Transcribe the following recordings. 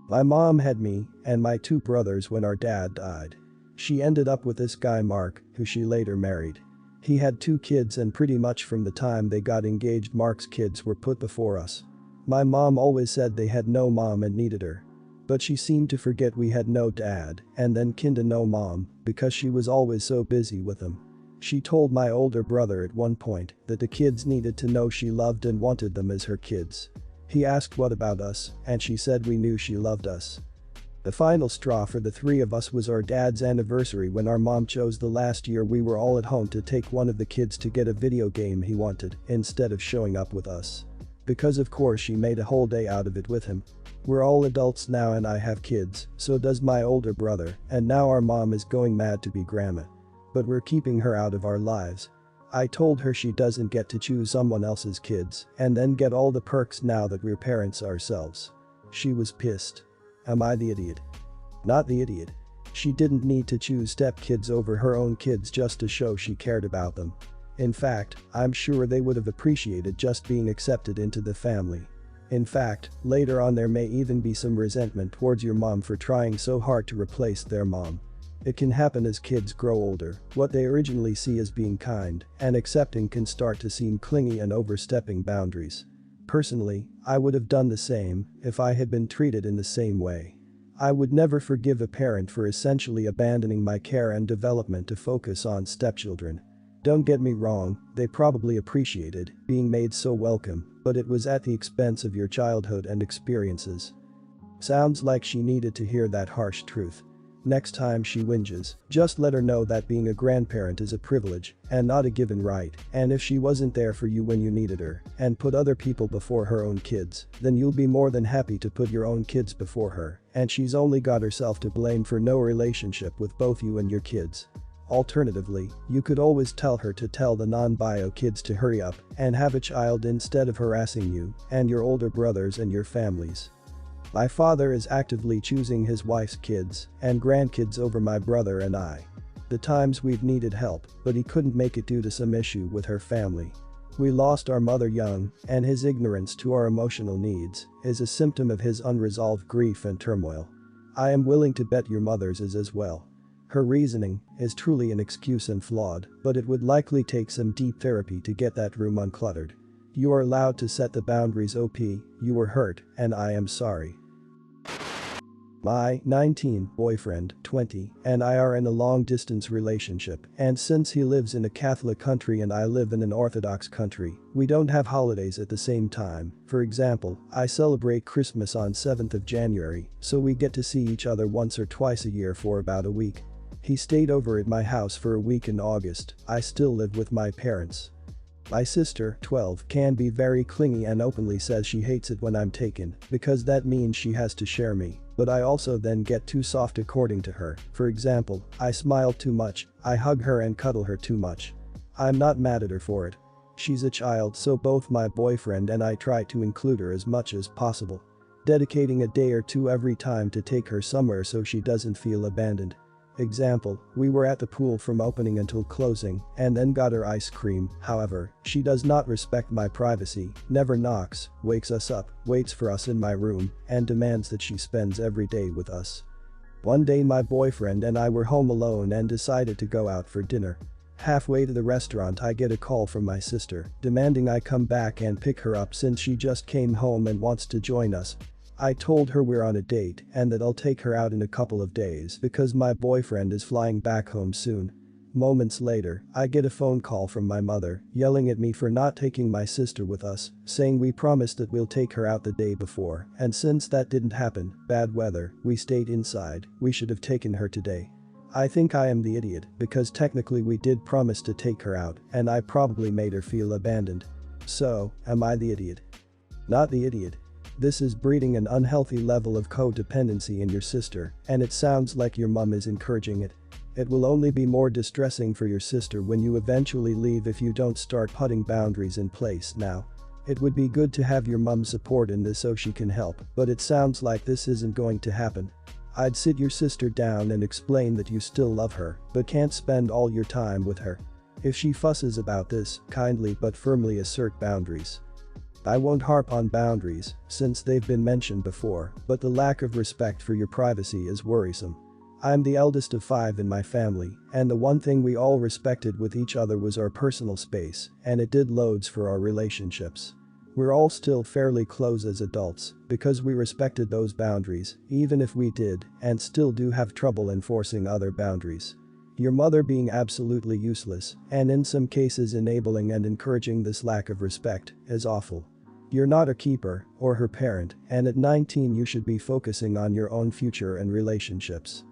My mom had me and my two brothers when our dad died. She ended up with this guy Mark, who she later married. He had two kids and pretty much from the time they got engaged Mark's kids were put before us. My mom always said they had no mom and needed her. But she seemed to forget we had no dad and then kinda no mom because she was always so busy with them. She told my older brother at one point that the kids needed to know she loved and wanted them as her kids. He asked what about us and she said we knew she loved us. The final straw for the three of us was our dad's anniversary when our mom chose the last year we were all at home to take one of the kids to get a video game he wanted instead of showing up with us. Because of course she made a whole day out of it with him. We're all adults now and I have kids, so does my older brother, and now our mom is going mad to be grandma. But we're keeping her out of our lives. I told her she doesn't get to choose someone else's kids and then get all the perks now that we're parents ourselves. She was pissed. Am I the idiot? Not the idiot. She didn't need to choose stepkids over her own kids just to show she cared about them. In fact, I'm sure they would have appreciated just being accepted into the family. In fact, later on there may even be some resentment towards your mom for trying so hard to replace their mom. It can happen as kids grow older, what they originally see as being kind and accepting can start to seem clingy and overstepping boundaries. Personally, I would have done the same if I had been treated in the same way. I would never forgive a parent for essentially abandoning my care and development to focus on stepchildren. Don't get me wrong, they probably appreciated being made so welcome, but it was at the expense of your childhood and experiences. Sounds like she needed to hear that harsh truth. Next time she whinges, just let her know that being a grandparent is a privilege and not a given right, and if she wasn't there for you when you needed her and put other people before her own kids, then you'll be more than happy to put your own kids before her, and she's only got herself to blame for no relationship with both you and your kids. Alternatively, you could always tell her to tell the non-bio kids to hurry up and have a child instead of harassing you and your older brothers and your families. My father is actively choosing his wife's kids and grandkids over my brother and I. The times we've needed help, but he couldn't make it due to some issue with her family. We lost our mother young, and his ignorance to our emotional needs is a symptom of his unresolved grief and turmoil. I am willing to bet your mother's is as well. Her reasoning is truly an excuse and flawed, but it would likely take some deep therapy to get that room uncluttered. You are allowed to set the boundaries. OP, you were hurt, and I am sorry. My 19 boyfriend, 20, and I are in a long-distance relationship, and since he lives in a Catholic country and I live in an Orthodox country, we don't have holidays at the same time. For example, I celebrate Christmas on 7th of January, so we get to see each other once or twice a year for about a week. He stayed over at my house for a week in August. I still live with my parents. My sister, 12, can be very clingy and openly says she hates it when I'm taken because that means she has to share me, but I also then get too soft according to her. For example, I smile too much, I hug her and cuddle her too much. I'm not mad at her for it. She's a child, so both my boyfriend and I try to include her as much as possible, dedicating a day or two every time to take her somewhere so she doesn't feel abandoned. Example, we were at the pool from opening until closing and then got her ice cream. However, she does not respect my privacy, never knocks, wakes us up, waits for us in my room, and demands that she spends every day with us. One day my boyfriend and I were home alone and decided to go out for dinner. Halfway to the restaurant I get a call from my sister, demanding I come back and pick her up since she just came home and wants to join us. I told her we're on a date and that I'll take her out in a couple of days because my boyfriend is flying back home soon. Moments later, I get a phone call from my mother, yelling at me for not taking my sister with us, saying we promised that we'll take her out the day before, and since that didn't happen, bad weather, we stayed inside, we should have taken her today. I think I am the idiot because technically we did promise to take her out and I probably made her feel abandoned. So, am I the idiot? Not the idiot. This is breeding an unhealthy level of codependency in your sister, and it sounds like your mom is encouraging it. It will only be more distressing for your sister when you eventually leave if you don't start putting boundaries in place now. It would be good to have your mom's support in this so she can help, but it sounds like this isn't going to happen. I'd sit your sister down and explain that you still love her, but can't spend all your time with her. If she fusses about this, kindly but firmly assert boundaries. I won't harp on boundaries, since they've been mentioned before, but the lack of respect for your privacy is worrisome. I'm the eldest of 5 in my family, and the one thing we all respected with each other was our personal space, and it did loads for our relationships. We're all still fairly close as adults, because we respected those boundaries, even if we did, and still do have trouble enforcing other boundaries. Your mother being absolutely useless, and in some cases enabling and encouraging this lack of respect, is awful. You're not a keeper, or her parent, and at 19 you should be focusing on your own future and relationships.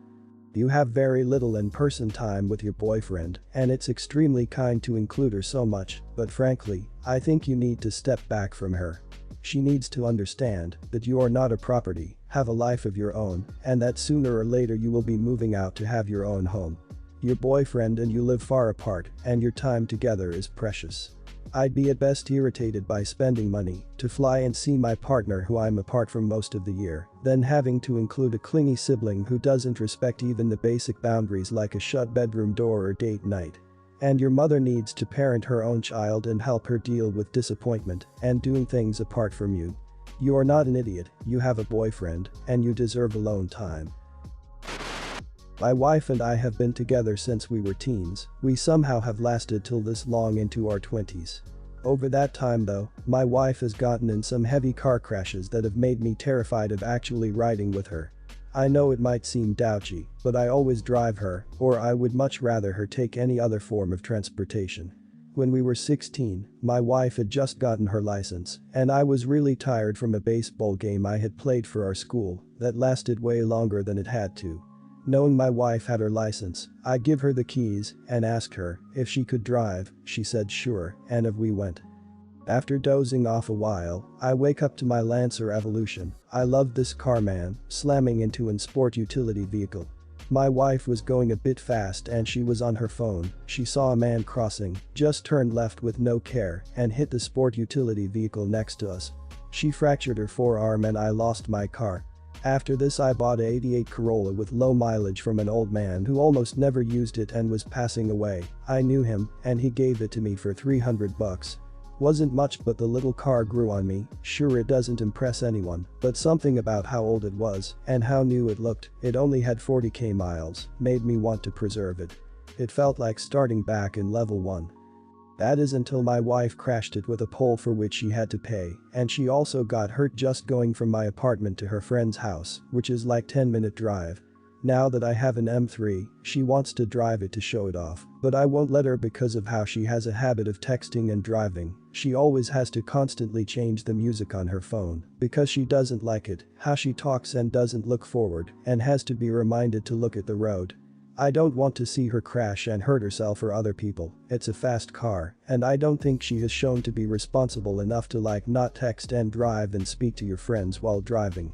You have very little in-person time with your boyfriend, and it's extremely kind to include her so much, but frankly, I think you need to step back from her. She needs to understand that you are not a property, have a life of your own, and that sooner or later you will be moving out to have your own home. Your boyfriend and you live far apart, and your time together is precious. I'd be at best irritated by spending money to fly and see my partner who I'm apart from most of the year, then having to include a clingy sibling who doesn't respect even the basic boundaries like a shut bedroom door or date night. And your mother needs to parent her own child and help her deal with disappointment and doing things apart from you. You are not an idiot, you have a boyfriend, and you deserve alone time. My wife and I have been together since we were teens, we somehow have lasted till this long into our 20s. Over that time though, my wife has gotten in some heavy car crashes that have made me terrified of actually riding with her. I know it might seem douchy, but I always drive her, or I would much rather her take any other form of transportation. When we were 16, my wife had just gotten her license, and I was really tired from a baseball game I had played for our school that lasted way longer than it had to. Knowing my wife had her license, I give her the keys and asked her if she could drive. She said sure, and off we went. After dozing off a while, I wake up to my Lancer Evolution. I loved this car, man, slamming into an sport utility vehicle. My wife was going a bit fast and she was on her phone. She saw a man crossing, just turned left with no care and hit the sport utility vehicle next to us. She fractured her forearm and I lost my car. After this I bought a '88 Corolla with low mileage from an old man who almost never used it and was passing away. I knew him and he gave it to me for $300. Wasn't much, but the little car grew on me. Sure, it doesn't impress anyone, but something about how old it was and how new it looked, it only had 40k miles, made me want to preserve it. It felt like starting back in level 1. That is until my wife crashed it with a pole for which she had to pay, and she also got hurt just going from my apartment to her friend's house, which is like 10-minute drive. Now that I have an M3, she wants to drive it to show it off, but I won't let her because of how she has a habit of texting and driving. She always has to constantly change the music on her phone because she doesn't like it, how she talks and doesn't look forward and has to be reminded to look at the road. I don't want to see her crash and hurt herself or other people. It's a fast car, and I don't think she has shown to be responsible enough to not text and drive and speak to your friends while driving.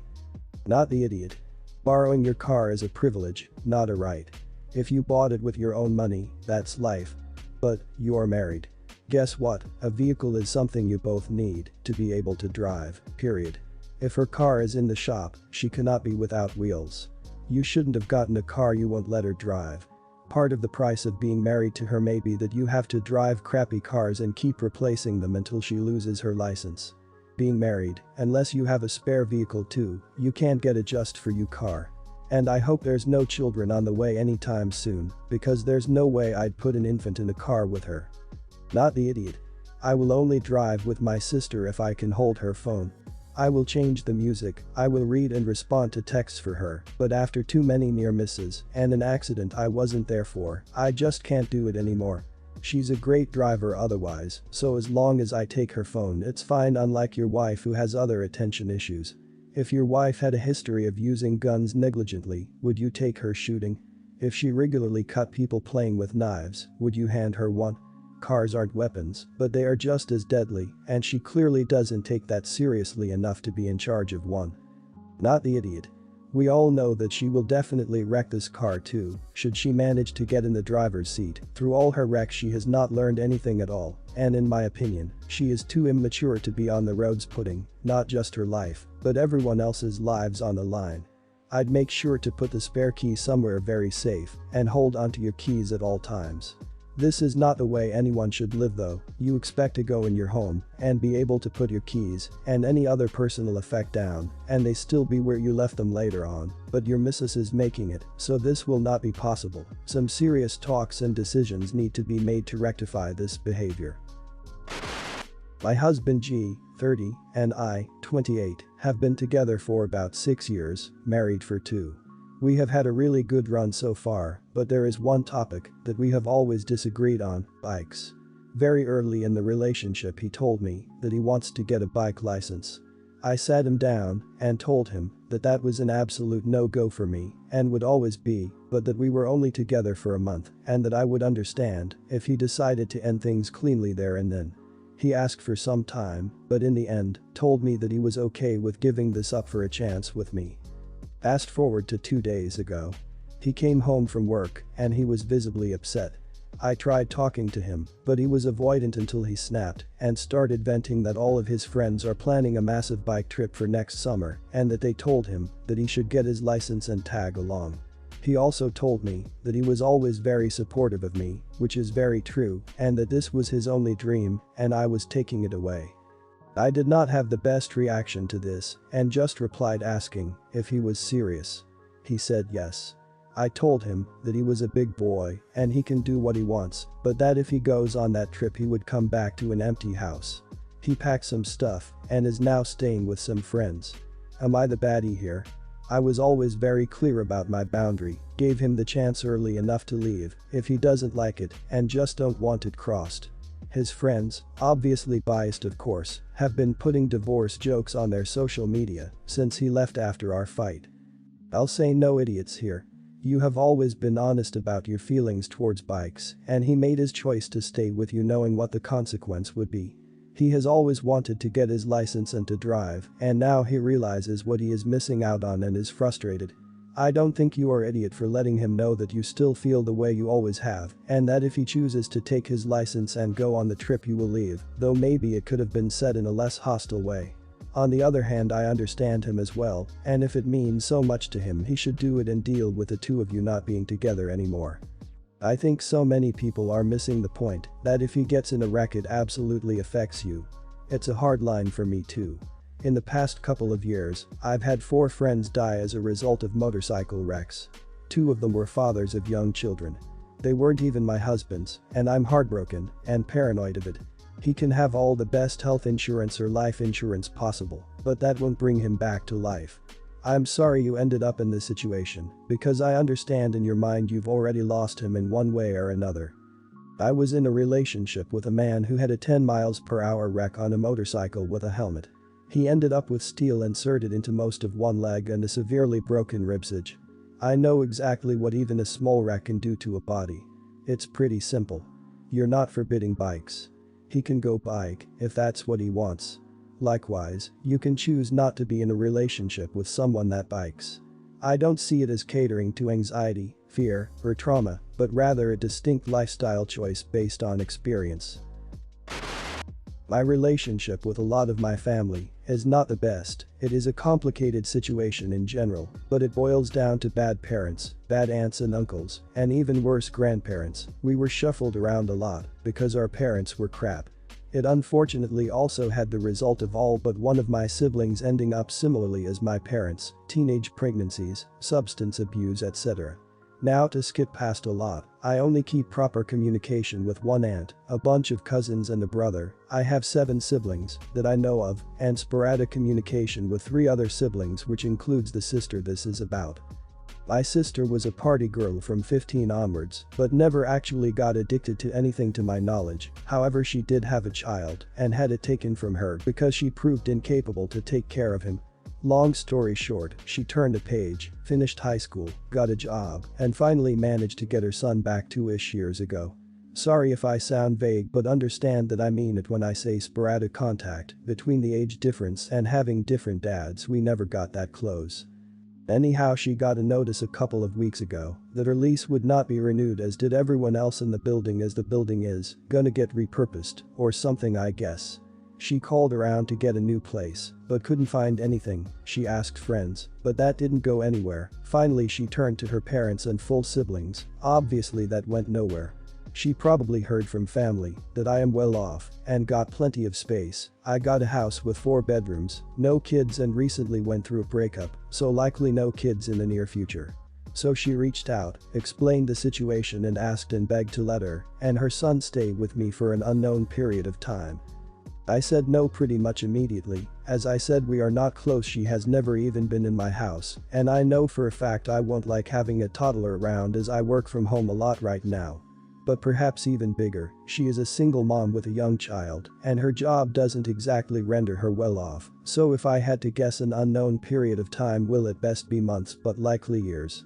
Not the idiot. Borrowing your car is a privilege, not a right. If you bought it with your own money, that's life. But you are married. Guess what? A vehicle is something you both need to be able to drive, period. If her car is in the shop, she cannot be without wheels. You shouldn't have gotten a car you won't let her drive. Part of the price of being married to her may be that you have to drive crappy cars and keep replacing them until she loses her license. Being married, unless you have a spare vehicle too, you can't get a just for you car. And I hope there's no children on the way anytime soon, because there's no way I'd put an infant in a car with her. Not the idiot. I will only drive with my sister if I can hold her phone. I will change the music, I will read and respond to texts for her, but after too many near misses and an accident I wasn't there for, I just can't do it anymore. She's a great driver otherwise, so as long as I take her phone it's fine, unlike your wife who has other attention issues. If your wife had a history of using guns negligently, would you take her shooting? If she regularly cut people playing with knives, would you hand her one? Cars aren't weapons, but they are just as deadly, and she clearly doesn't take that seriously enough to be in charge of one. Not the idiot. We all know that she will definitely wreck this car too, should she manage to get in the driver's seat. Through all her wrecks she has not learned anything at all, and in my opinion, she is too immature to be on the roads putting, not just her life, but everyone else's lives on the line. I'd make sure to put the spare key somewhere very safe and hold onto your keys at all times. This is not the way anyone should live though. You expect to go in your home and be able to put your keys and any other personal effect down and they still be where you left them later on, but your missus is making it, so this will not be possible. Some serious talks and decisions need to be made to rectify this behavior. My husband G, 30, and I, 28, have been together for about 6 years, married for 2. We have had a really good run so far, but there is one topic that we have always disagreed on: bikes. Very early in the relationship he told me that he wants to get a bike license. I sat him down and told him that that was an absolute no-go for me and would always be, but that we were only together for a month and that I would understand if he decided to end things cleanly there and then. He asked for some time, but in the end, told me that he was okay with giving this up for a chance with me. Fast forward to 2 days ago. He came home from work and he was visibly upset. I tried talking to him, but he was avoidant until he snapped and started venting that all of his friends are planning a massive bike trip for next summer and that they told him that he should get his license and tag along. He also told me that he was always very supportive of me, which is very true, and that this was his only dream and I was taking it away. I did not have the best reaction to this and just replied asking if he was serious. He said yes. I told him that he was a big boy and he can do what he wants, but that if he goes on that trip he would come back to an empty house. He packed some stuff and is now staying with some friends. Am I the baddie here? I was always very clear about my boundary, gave him the chance early enough to leave if he doesn't like it and just don't want it crossed. His friends, obviously biased of course, have been putting divorce jokes on their social media since he left after our fight. I'll say no idiots here. You have always been honest about your feelings towards bikes and he made his choice to stay with you knowing what the consequence would be. He has always wanted to get his license and to drive and now he realizes what he is missing out on and is frustrated. I don't think you are an idiot for letting him know that you still feel the way you always have and that if he chooses to take his license and go on the trip you will leave, though maybe it could have been said in a less hostile way. On the other hand, I understand him as well, and if it means so much to him he should do it and deal with the two of you not being together anymore. I think so many people are missing the point that if he gets in a wreck it absolutely affects you. It's a hard line for me too. In the past couple of years, I've had 4 friends die as a result of motorcycle wrecks. 2 of them were fathers of young children. They weren't even my husbands, and I'm heartbroken and paranoid of it. He can have all the best health insurance or life insurance possible, but that won't bring him back to life. I'm sorry you ended up in this situation, because I understand in your mind you've already lost him in one way or another. I was in a relationship with a man who had a 10 miles per hour wreck on a motorcycle with a helmet. He ended up with steel inserted into most of one leg and a severely broken ribcage. I know exactly what even a small wreck can do to a body. It's pretty simple. You're not forbidding bikes. He can go bike if that's what he wants. Likewise, you can choose not to be in a relationship with someone that bikes. I don't see it as catering to anxiety, fear, or trauma, but rather a distinct lifestyle choice based on experience. My relationship with a lot of my family is not the best. It is a complicated situation in general, but it boils down to bad parents, bad aunts and uncles, and even worse grandparents. We were shuffled around a lot because our parents were crap. It unfortunately also had the result of all but one of my siblings ending up similarly as my parents, teenage pregnancies, substance abuse, etc. Now to skip past a lot, I only keep proper communication with one aunt, a bunch of cousins and a brother. I have 7 siblings that I know of and sporadic communication with 3 other siblings which includes the sister this is about. My sister was a party girl from 15 onwards, but never actually got addicted to anything to my knowledge. However, she did have a child and had it taken from her because she proved incapable to take care of him. Long story short, she turned a page, finished high school, got a job, and finally managed to get her son back 2-ish years ago. Sorry if I sound vague, but understand that I mean it when I say sporadic contact. Between the age difference and having different dads, we never got that close. Anyhow, she got a notice a couple of weeks ago that her lease would not be renewed, as did everyone else in the building, as the building is gonna get repurposed or something, I guess. She called around to get a new place, but couldn't find anything. She asked friends, but that didn't go anywhere. Finally she turned to her parents and full siblings. Obviously that went nowhere. She probably heard from family that I am well off and got plenty of space. I got a house with 4 bedrooms, no kids and recently went through a breakup, so likely no kids in the near future. So she reached out, explained the situation and asked and begged to let her and her son stay with me for an unknown period of time. I said no pretty much immediately, as I said we are not close, she has never even been in my house, and I know for a fact I won't like having a toddler around as I work from home a lot right now. But perhaps even bigger, she is a single mom with a young child, and her job doesn't exactly render her well off, so if I had to guess an unknown period of time will at best be months but likely years.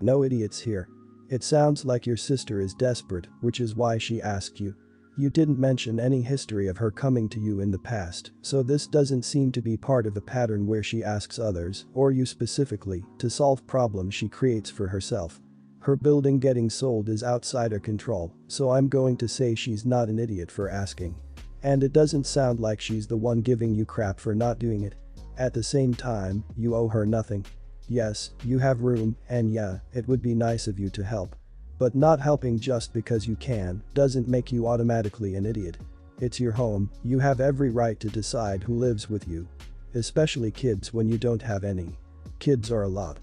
No idiots here. It sounds like your sister is desperate, which is why she asked you. You didn't mention any history of her coming to you in the past, so this doesn't seem to be part of a pattern where she asks others, or you specifically, to solve problems she creates for herself. Her building getting sold is outside her control, so I'm going to say she's not an idiot for asking. And it doesn't sound like she's the one giving you crap for not doing it. At the same time, you owe her nothing. Yes, you have room, and yeah, it would be nice of you to help. But not helping just because you can doesn't make you automatically an idiot. It's your home, you have every right to decide who lives with you. Especially kids when you don't have any. Kids are a lot.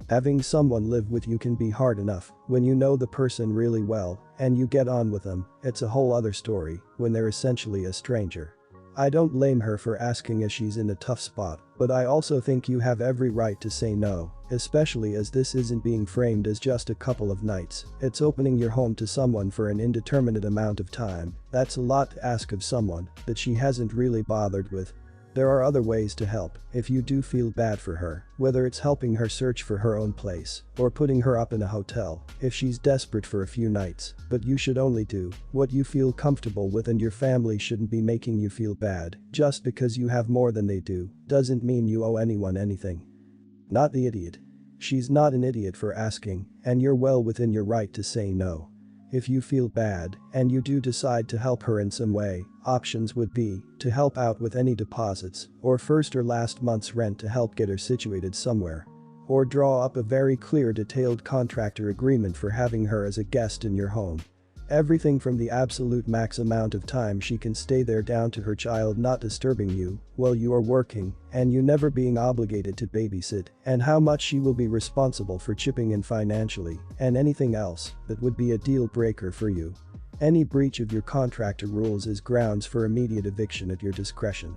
Having someone live with you can be hard enough when you know the person really well and you get on with them. It's a whole other story when they're essentially a stranger. I don't blame her for asking as she's in a tough spot, but I also think you have every right to say no, especially as this isn't being framed as just a couple of nights. It's opening your home to someone for an indeterminate amount of time. That's a lot to ask of someone that she hasn't really bothered with. There are other ways to help if you do feel bad for her, whether it's helping her search for her own place or putting her up in a hotel if she's desperate for a few nights, but you should only do what you feel comfortable with and your family shouldn't be making you feel bad. Just because you have more than they do doesn't mean you owe anyone anything. Not the idiot. She's not an idiot for asking, and you're well within your right to say no. If you feel bad and you do decide to help her in some way, options would be to help out with any deposits or first or last month's rent to help get her situated somewhere. Or draw up a very clear detailed contractor agreement for having her as a guest in your home. Everything from the absolute max amount of time she can stay there down to her child not disturbing you while you are working and you never being obligated to babysit, and how much she will be responsible for chipping in financially, and anything else that would be a deal breaker for you. Any breach of your contractor rules is grounds for immediate eviction at your discretion.